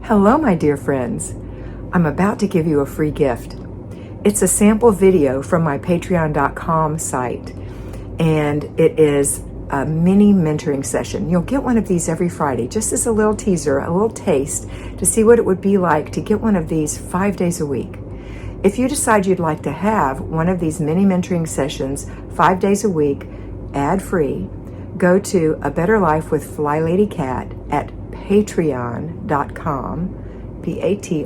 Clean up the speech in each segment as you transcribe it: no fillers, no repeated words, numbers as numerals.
Hello, my dear friends. I'm about to give you a free gift. It's a sample video from my patreon.com site, and it is a mini mentoring session. You'll get one of these every Friday, just as a little teaser, a little taste to see what it would be like to get one of these 5 days a week. If you decide you'd like to have one of these mini mentoring sessions 5 days a week, ad-free, go to A Better Life with Flylady Kat at patreon.com, patreon.com,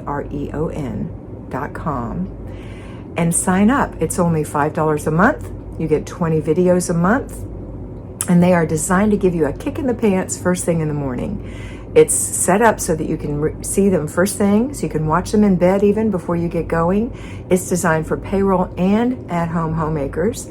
and sign up. It's only $5 a month. You get 20 videos a month, and they are designed to give you a kick in the pants first thing in the morning. It's set up so that you can see them first thing, so you can watch them in bed even before you get going. It's designed for payroll and at-home homemakers,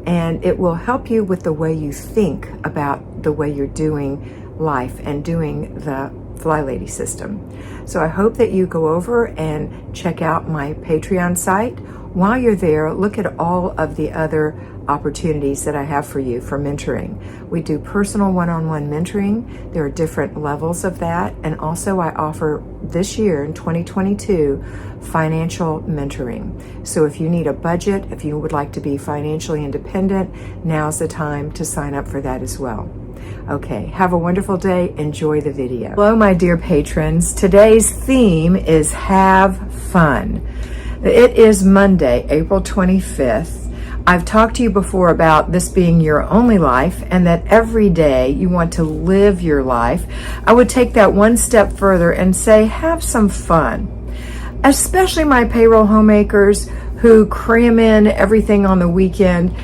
and it will help you with the way you think about the way you're doing life and doing the Flylady system. So I hope that you go over and check out my Patreon site. While you're there, look at all of the other opportunities that I have for you for mentoring. We do personal one-on-one mentoring. There are different levels of that. And also I offer this year in 2022 financial mentoring. So if you need a budget, if you would like to be financially independent, now's the time to sign up for that as well. Okay, have a wonderful day. Enjoy the video. Hello, my dear patrons. Today's theme is have fun. It is Monday, April 25th. I've talked to you before about this being your only life and that every day you want to live your life. I would take that one step further and say have some fun. Especially my payroll homemakers who cram in everything on the weekend.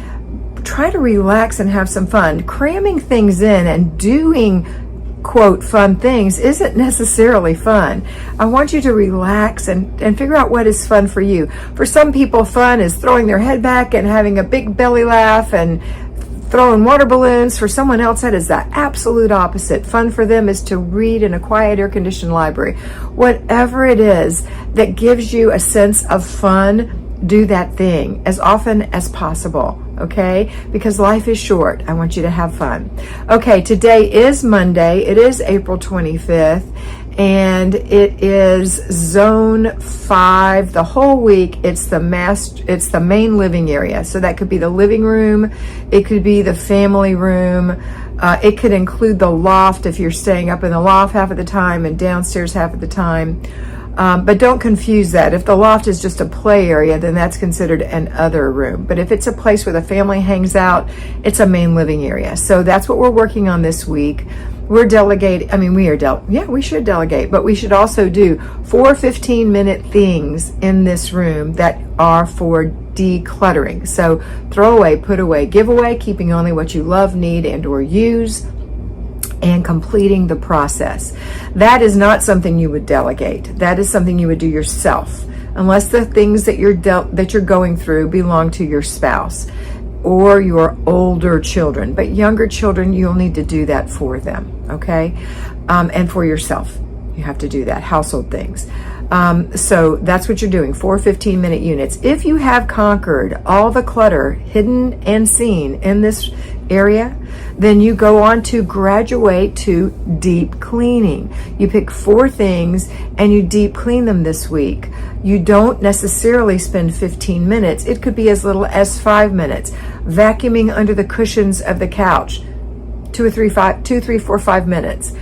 Try to relax and have some fun. Cramming things in and doing, quote, fun things isn't necessarily fun. I want you to relax and figure out what is fun for you. For some people, fun is throwing their head back and having a big belly laugh and throwing water balloons. For someone else, that is the absolute opposite. Fun for them is to read in a quiet, air-conditioned library. Whatever it is that gives you a sense of fun, do that thing as often as possible, okay? Because life is short. I want you to have fun. Okay, today is Monday. It is April 25th, and it is Zone 5. The whole week, it's the main living area. So that could be the living room. It could be the family room. It could include the loft if you're staying up in the loft half of the time and downstairs half of the time. But don't confuse that. If the loft is just a play area, then that's considered an other room. But if it's a place where the family hangs out, it's a main living area. So that's what we're working on this week. We're delegating, we should delegate, but we should also do 4 15-minute things in this room that are for decluttering. So throw away, put away, give away, keeping only what you love, need, and or use, and completing the process. That is not something you would delegate. That is something you would do yourself, unless the things that you're going through belong to your spouse or your older children. But younger children, you'll need to do that for them, okay? And for yourself, you have to do that, household things. So that's what you're doing, 4 15-minute units. If you have conquered all the clutter hidden and seen in this area, then you go on to graduate to deep cleaning. You pick 4 things and you deep clean them this week. You don't necessarily spend 15 minutes. It could be as little as 5 minutes. Vacuuming under the cushions of the couch, 2, 3, 4, 5 minutes.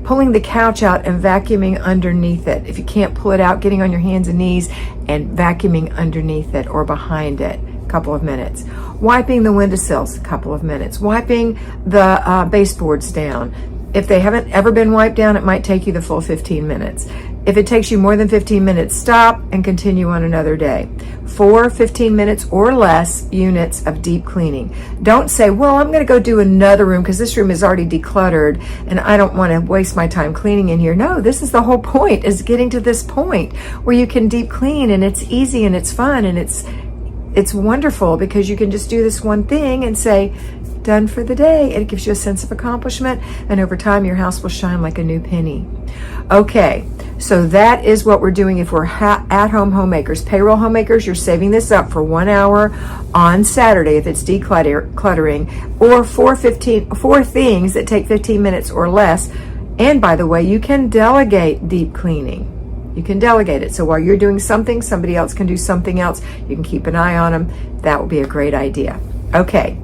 Pulling the couch out and vacuuming underneath it. If you can't pull it out, getting on your hands and knees and vacuuming underneath it or behind it, a couple of minutes. Wiping the windowsills, a couple of minutes. Wiping the baseboards down. If they haven't ever been wiped down, it might take you the full 15 minutes. If it takes you more than 15 minutes, stop and continue on another day. 4 15 minutes or less units of deep cleaning. Don't say, well, I'm going to go do another room because this room is already decluttered and I don't want to waste my time cleaning in here. No, this is the whole point, is getting to this point where you can deep clean and it's easy and it's fun and it's wonderful because you can just do this one thing and say, done for the day. It gives you a sense of accomplishment, and over time your house will shine like a new penny. Okay, so that is what we're doing if we're at-home homemakers. Payroll homemakers, you're saving this up for 1 hour on Saturday if it's decluttering, or 4 things that take 15 minutes or less And by the way, you can delegate deep cleaning. You can delegate it. So while you're doing something, somebody else can do something else. You can keep an eye on them. That would be a great idea. Okay.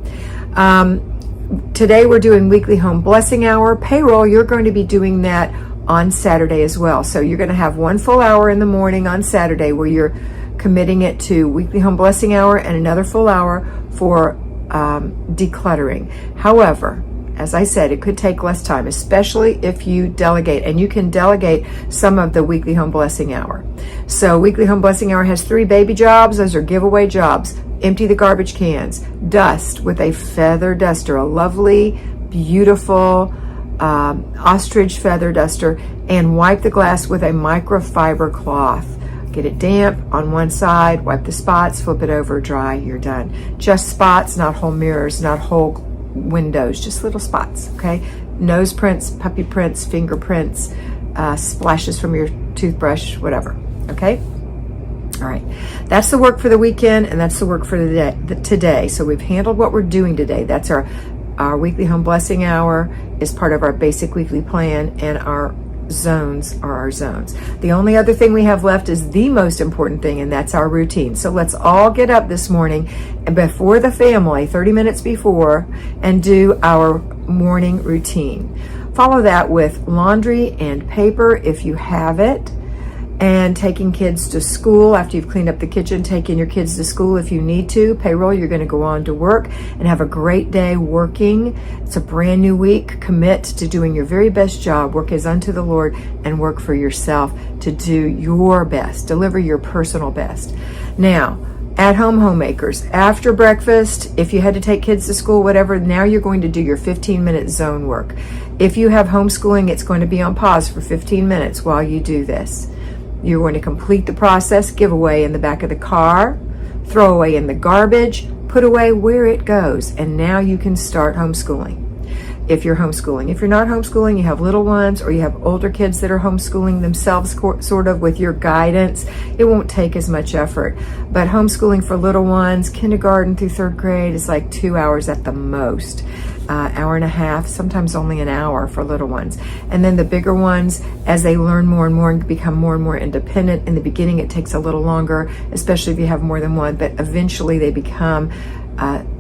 Today we're doing weekly home blessing hour. Payroll, you're going to be doing that on Saturday as well. So you're going to have 1 full hour in the morning on Saturday where you're committing it to weekly home blessing hour and another full hour for decluttering. However, as I said, it could take less time, especially if you delegate, and you can delegate some of the weekly home blessing hour. So weekly home blessing hour has 3 baby jobs. Those are giveaway jobs. Empty the garbage cans, dust with a feather duster, a lovely, beautiful ostrich feather duster, and wipe the glass with a microfiber cloth. Get it damp on one side, wipe the spots, flip it over, dry, you're done. Just spots, not whole mirrors, not whole windows, just little spots, okay? Nose prints, puppy prints, fingerprints, splashes from your toothbrush, whatever, okay? All right, that's the work for the weekend, and that's the work for the today. So we've handled what we're doing today. That's our weekly home blessing hour is part of our basic weekly plan, and our zones are our zones. The only other thing we have left is the most important thing, and that's our routine. So let's all get up this morning and before the family, 30 minutes before, and do our morning routine. Follow that with laundry and paper if you have it, and taking kids to school after you've cleaned up the kitchen, taking your kids to school if you need to. Payroll, you're going to go on to work and have a great day working. It's a brand new week. Commit to doing your very best job. Work as unto the Lord, and work for yourself to do your best. Deliver your personal best. Now, at-home homemakers, after breakfast, if you had to take kids to school, whatever, now you're going to do your 15-minute zone work. If you have homeschooling, it's going to be on pause for 15 minutes while you do this. You're going to complete the process, give away in the back of the car, throw away in the garbage, put away where it goes, and now you can start homeschooling. If you're homeschooling. If you're not homeschooling, you have little ones, or you have older kids that are homeschooling themselves sort of with your guidance, it won't take as much effort. But homeschooling for little ones, kindergarten through 3rd grade, is like 2 hours at the most. Hour and a half, sometimes only an hour for little ones. And then the bigger ones, as they learn more and more and become more and more independent, in the beginning it takes a little longer, especially if you have more than one, but eventually they become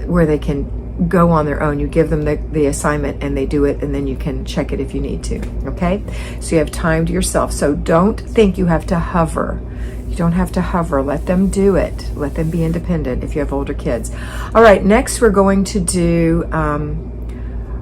where they can go on their own. You give them the assignment and they do it, and then you can check it if you need to, okay? So you have time to yourself. So don't think you have to hover. You don't have to hover. Let them do it. Let them be independent if you have older kids. All right, next we're going to do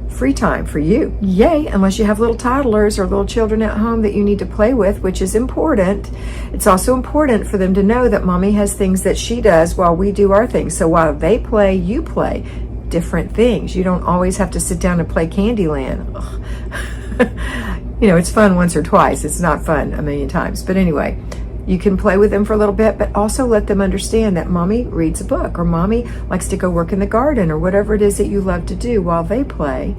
free time for you. Yay, unless you have little toddlers or little children at home that you need to play with, which is important. It's also important for them to know that mommy has things that she does while we do our things. So while they play, you play different things. You don't always have to sit down and play Candyland. You know, it's fun once or twice. It's not fun a million times. But anyway, you can play with them for a little bit, but also let them understand that mommy reads a book, or mommy likes to go work in the garden, or whatever it is that you love to do while they play.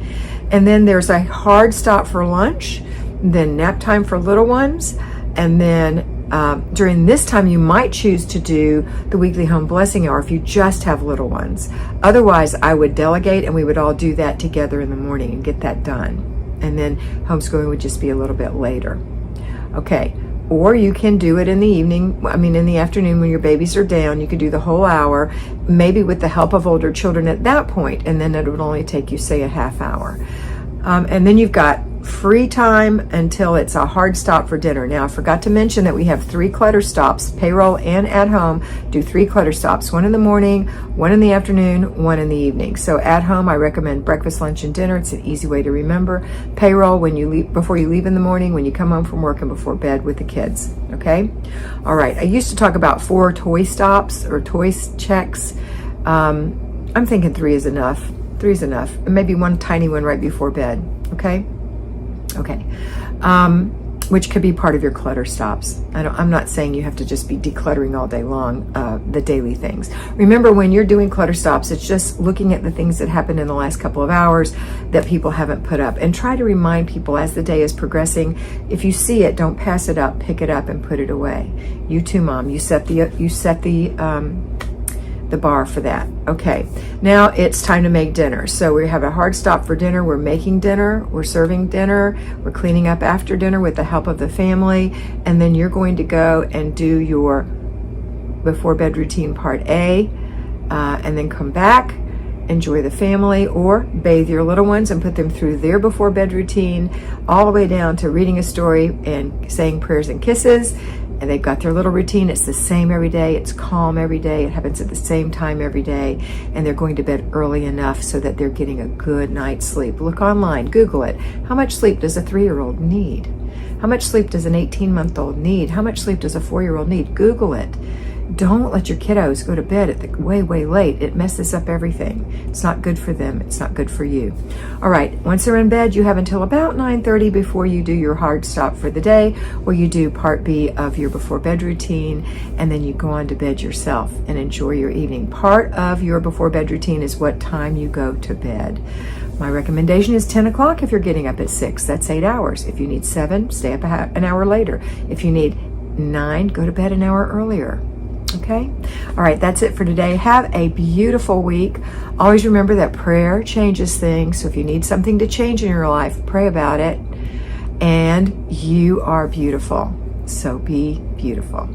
And then there's a hard stop for lunch, then nap time for little ones, and then during this time you might choose to do the weekly home blessing hour if you just have little ones. Otherwise, I would delegate, and we would all do that together in the morning and get that done. And then homeschooling would just be a little bit later. Okay. Or you can do it in the evening, in the afternoon when your babies are down. You could do the whole hour, maybe with the help of older children at that point, and then it would only take you, say, a half hour. And then you've got free time until it's a hard stop for dinner. Now, I forgot to mention that we have 3 clutter stops, payroll and at home, do 3 clutter stops, 1 in the morning, 1 in the afternoon, 1 in the evening. So at home, I recommend breakfast, lunch, and dinner. It's an easy way to remember. Payroll when you leave, before you leave in the morning, when you come home from work, and before bed with the kids, okay? All right, I used to talk about 4 toy stops or toy checks. I'm thinking 3 is enough. 3 is enough. And maybe 1 tiny one right before bed, okay? Okay, which could be part of your clutter stops. I'm not saying you have to just be decluttering all day long, the daily things. Remember, when you're doing clutter stops, it's just looking at the things that happened in the last couple of hours that people haven't put up, and try to remind people as the day is progressing. If you see it, don't pass it up, pick it up and put it away. You too, Mom. You set the the bar for that. Okay, now it's time to make dinner. So we have a hard stop for dinner. We're making dinner, we're serving dinner, we're cleaning up after dinner with the help of the family, and then you're going to go and do your before bed routine part A, and then come back, enjoy the family, or bathe your little ones and put them through their before bed routine, all the way down to reading a story and saying prayers and kisses. And they've got their little routine. It's the same every day. It's calm every day. It happens at the same time every day. And they're going to bed early enough so that they're getting a good night's sleep. Look online, Google it. How much sleep does a 3-year-old need? How much sleep does an 18-month-old need? How much sleep does a 4-year-old need? Google it. Don't let your kiddos go to bed at the way late. It messes up everything. It's not good for them. It's not good for you. All right, once they're in bed, you have until about 9:30 before you do your hard stop for the day, where you do part B of your before bed routine, and then you go on to bed yourself and enjoy your evening. Part of your before bed routine is what time you go to bed. My recommendation is 10 o'clock if you're getting up at 6. That's 8 hours. If you need 7, stay up an hour later. If you need 9, go to bed an hour earlier. Okay? All right, that's it for today. Have a beautiful week. Always remember that prayer changes things. So if you need something to change in your life, pray about it. And you are beautiful. So be beautiful.